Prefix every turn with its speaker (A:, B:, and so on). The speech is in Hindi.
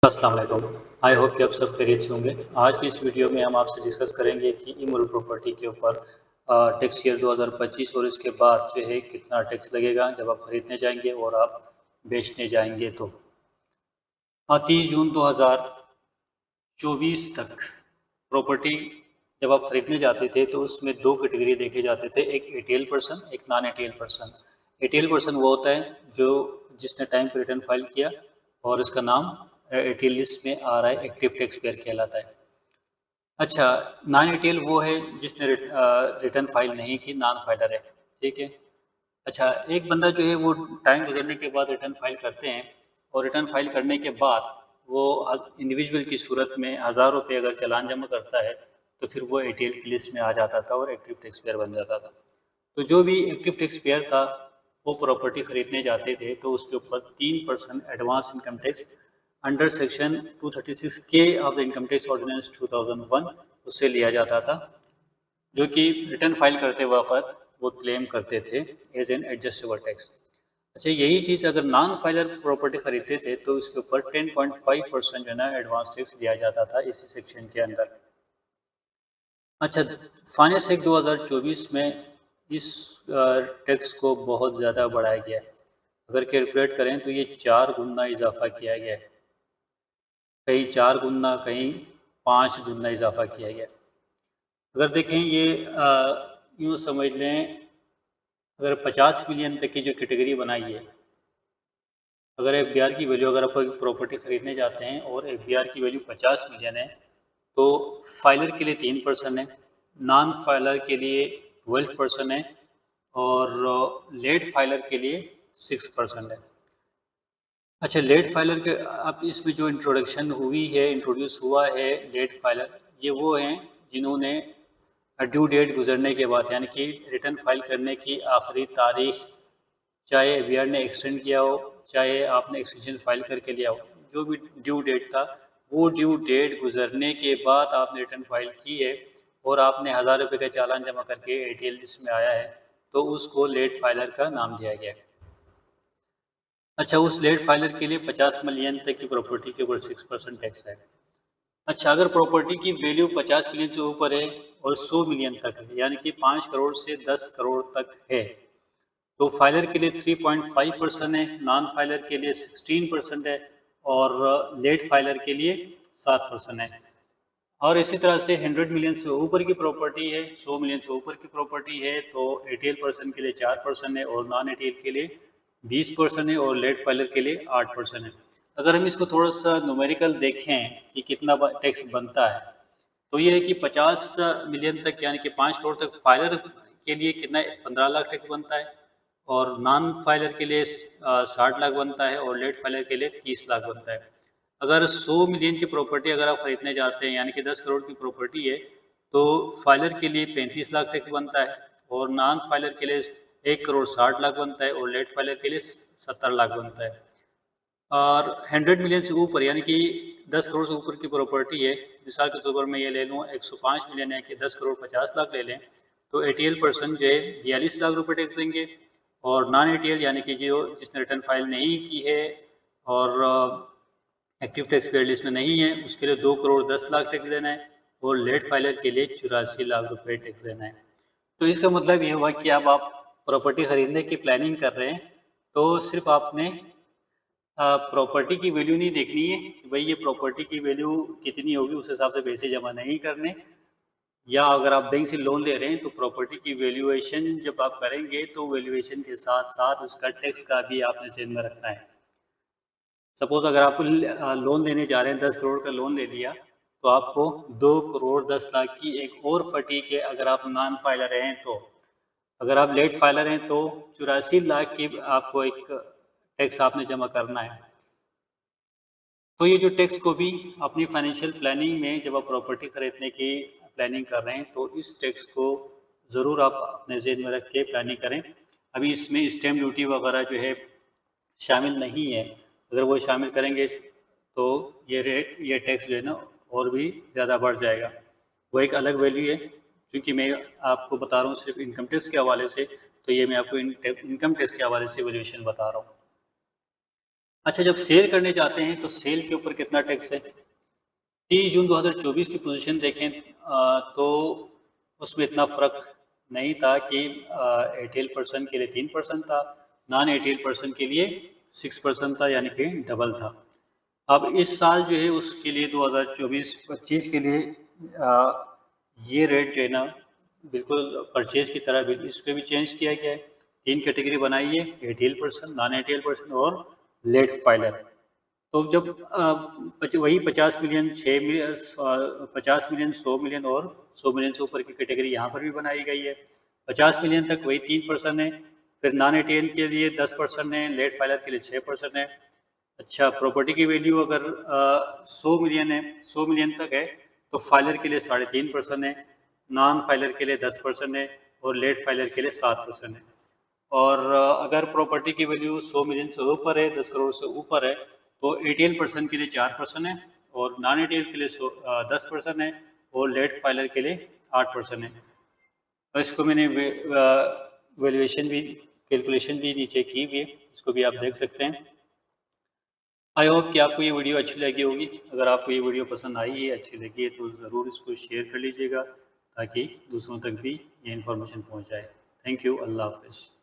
A: अस्सलाम वालेकुम। आई होप कि आप सब खैरियत से होंगे। आज की इस वीडियो में हम आपसे डिस्कस करेंगे कि इमोरल प्रॉपर्टी के ऊपर टैक्स ईयर 2025 और इसके बाद जो है कितना टैक्स लगेगा जब आप खरीदने जाएंगे और आप बेचने जाएंगे तो। 30 जून 2024 तक प्रॉपर्टी जब आप खरीदने जाते थे तो उसमें दो कैटेगरी देखे जाते थे, एक एटीएल पर्सन, एक non ATL person. ATL person वो होता है जो जिसने टाइम पे रिटर्न फाइल किया और इसका नाम एटीएल लिस्ट में आ रहा है, एक्टिव टैक्स पेयर कहलाता है। अच्छा, नॉन एटीएल वो है जिसने रिटर्न फाइल नहीं की, नॉन फाइलर है, ठीक है। अच्छा, एक बंदा जो है वो टाइम गुजरने के बाद रिटर्न फाइल करते हैं और रिटर्न फाइल करने के बाद वो इंडिविजुअल की सूरत में हज़ार रुपये अगर चालान जमा करता है तो फिर वो एटीएल की लिस्ट में आ जाता था और एक्टिव टैक्स पेयर बन जाता था। तो जो भी एक्टिव टैक्स पेयर था वो प्रॉपर्टी खरीदने जाते थे तो उसके ऊपर 3% advance income tax under section 236 के of the income tax ordinance 2001 उससे लिया जाता था, जो कि रिटर्न फाइल करते वक्त वो क्लेम करते थे एज एन एडजस्टेबल टैक्स। अच्छा, यही चीज़ अगर नॉन फाइलर प्रॉपर्टी खरीदते थे तो इसके ऊपर 10.5% जो है ना एडवांस टैक्स दिया जाता था इसी सेक्शन के अंदर। अच्छा, फाइनेंस एक्ट 2024 में इस टैक्स को बहुत ज़्यादा बढ़ाया गया है। अगर कैलकुलेट करें तो ये 4 गुना इजाफा किया गया है, कहीं 4 गुना, कहीं 5 गुना इजाफा किया गया है। अगर देखें ये यूँ समझ लें, अगर 50 मिलियन तक की जो कैटेगरी बनाई है, अगर एफबीआर की वैल्यू, अगर आप एक प्रॉपर्टी खरीदने जाते हैं और एफबीआर की वैल्यू 50 मिलियन है, तो फाइलर के लिए 3% है, नॉन फाइलर के लिए 12% है और लेट फाइलर के लिए 6% है। अच्छा, लेट फाइलर के अब इसमें जो इंट्रोड्यूस हुआ है लेट फाइलर, ये वो हैं जिन्होंने ड्यू डेट गुजरने के बाद यानी कि रिटर्न फाइल करने की आखिरी तारीख, चाहे एफबीआर ने एक्सटेंड किया हो, चाहे आपने एक्सटेंशन फाइल करके लिया हो, जो भी ड्यू डेट था, वो ड्यू डेट गुजरने के बाद आपने रिटर्न फाइल की है और आपने 1000 रुपये का चालान जमा करके एटीएल लिस्ट में आया है, तो उसको लेट फाइलर का नाम दिया गया है। अच्छा, उस लेट फाइलर के लिए 50 मिलियन तक की प्रॉपर्टी के ऊपर 6% टैक्स है। अच्छा, अगर प्रॉपर्टी की वैल्यू 50 मिलियन से ऊपर है और 100 मिलियन तक है, यानी कि 5 करोड़ से 10 करोड़ तक है, तो फाइलर के लिए 3.5% है, नॉन फाइलर के लिए 16% है और लेट फाइलर के लिए 7% है। और इसी तरह से 100 मिलियन से ऊपर की प्रॉपर्टी है, 100 मिलियन से ऊपर की प्रॉपर्टी है तो एटीएल पर्सन के लिए 4% है और नॉन एटीएल के लिए 20% है और लेट फाइलर के लिए 8% है। अगर हम इसको थोड़ा सा न्यूमेरिकल देखें कि कितना टैक्स बनता है, तो ये है कि 50 मिलियन तक यानी कि 5 करोड़ तक फाइलर के लिए कितना 15 लाख टैक्स बनता है और नॉन फाइलर के लिए 60 लाख बनता है और लेट फाइलर के लिए 30 लाख बनता है। अगर 100 मिलियन की प्रॉपर्टी अगर आप खरीदने जाते हैं यानी कि 10 करोड़ की प्रॉपर्टी है, तो फाइलर के लिए 35 लाख टैक्स बनता है और नॉन फाइलर के लिए 1 करोड़ 60 लाख बनता है और लेट फाइलर के लिए 70 लाख बनता है। और 100 मिलियन से ऊपर यानी कि 10 करोड़ से ऊपर की प्रॉपर्टी है, मिसाल के तौर पर मैं ये ले लूँ 105 मिलियन है कि 10 करोड़ 50 लाख ले लें, तो एटीएल पर्सन जो है 42 लाख रुपए टैक्स देंगे और नॉन एटीएल यानी कि जो जिसने रिटर्न फाइल नहीं की है और एक्टिव टैक्स पेयर लिस्ट में नहीं है, उसके लिए 2 करोड़ 10 लाख टैक्स देना है और लेट फाइलर के लिए 84 लाख रुपए टैक्स देना है। तो इसका मतलब ये हुआ कि अब आप प्रॉपर्टी खरीदने की प्लानिंग कर रहे हैं, तो सिर्फ आपने प्रॉपर्टी की वैल्यू नहीं देखनी है कि भाई ये प्रॉपर्टी की वैल्यू कितनी होगी, उस हिसाब से पैसे जमा नहीं करने, या अगर आप बैंक से लोन ले रहे हैं तो प्रॉपर्टी की वैल्यूएशन जब आप करेंगे तो वैल्यूएशन के साथ साथ उसका टैक्स का भी आपने ध्यान में रखना है। सपोज अगर आप लोन लेने जा रहे हैं, 10 करोड़ का लोन ले लिया, तो आपको 2 करोड़ 10 लाख की एक और फटीक है अगर आप नॉन फाइलर हैं तो। अगर आप लेट फाइलर हैं तो 84 लाख की आपको एक टैक्स आपने जमा करना है। तो ये जो टैक्स को भी अपनी फाइनेंशियल प्लानिंग में जब आप प्रॉपर्टी खरीदने की प्लानिंग कर रहे हैं तो इस टैक्स को ज़रूर आप अपने ज़हन में रख के प्लानिंग करें। अभी इसमें स्टैम्प ड्यूटी वगैरह जो है शामिल नहीं है, अगर वो शामिल करेंगे तो ये टैक्स जो है ना और भी ज़्यादा बढ़ जाएगा। वो एक अलग वैल्यू है, क्योंकि मैं आपको बता रहा हूँ सिर्फ इनकम टैक्स के हवाले से, तो ये मैं आपको इनकम टैक्स के हवाले से वैल्यूएशन बता रहा हूँ। अच्छा, जब सेल करने जाते हैं तो सेल के ऊपर कितना टैक्स है? 30 जून 2024 की पोजीशन देखें तो उसमें इतना फ़र्क नहीं था कि एटीएल पर्सन के लिए 3% था, नॉन एटीएल पर्सन के लिए 6% था, यानी कि डबल था। अब इस साल जो है उसके लिए 2024-25 के लिए ये रेट जो है ना बिल्कुल परचेज़ की तरह इस पे भी चेंज किया गया है। 3 कैटेगरी बनाई है, ATL person, non ATL person और लेट फाइलर। तो जब वही 50 मिलियन 50 मिलियन 100 मिलियन और 100 मिलियन से ऊपर की कैटेगरी यहाँ पर भी बनाई गई है। 50 मिलियन तक वही 3% है, फिर नॉन एटीएल के लिए 10% है, लेट फाइलर के लिए 6% है। अच्छा, प्रॉपर्टी की वैल्यू अगर 100 मिलियन है, 100 मिलियन तक है, तो फाइलर के लिए 3.5% है, नॉन फाइलर के लिए 10% है और लेट फाइलर के लिए 7% है। और अगर प्रॉपर्टी की वैल्यू 100 मिलियन से ऊपर है, 10 करोड़ से ऊपर है, तो एटीएल पर्सन के लिए 4% है और नॉन एटीएल के लिए 10% है और लेट फाइलर के लिए 8% है। और इसको मैंने वैल्यूएशन भी कैलकुलेशन भी नीचे की हुई है, इसको भी आप देख सकते हैं। आई होप कि आपको ये वीडियो अच्छी लगी होगी। अगर आपको ये वीडियो पसंद आई है, अच्छी लगी है, तो ज़रूर इसको शेयर कर लीजिएगा ताकि दूसरों तक भी ये इन्फॉर्मेशन पहुँच जाए। Thank you. अल्लाह हाफ़िज़।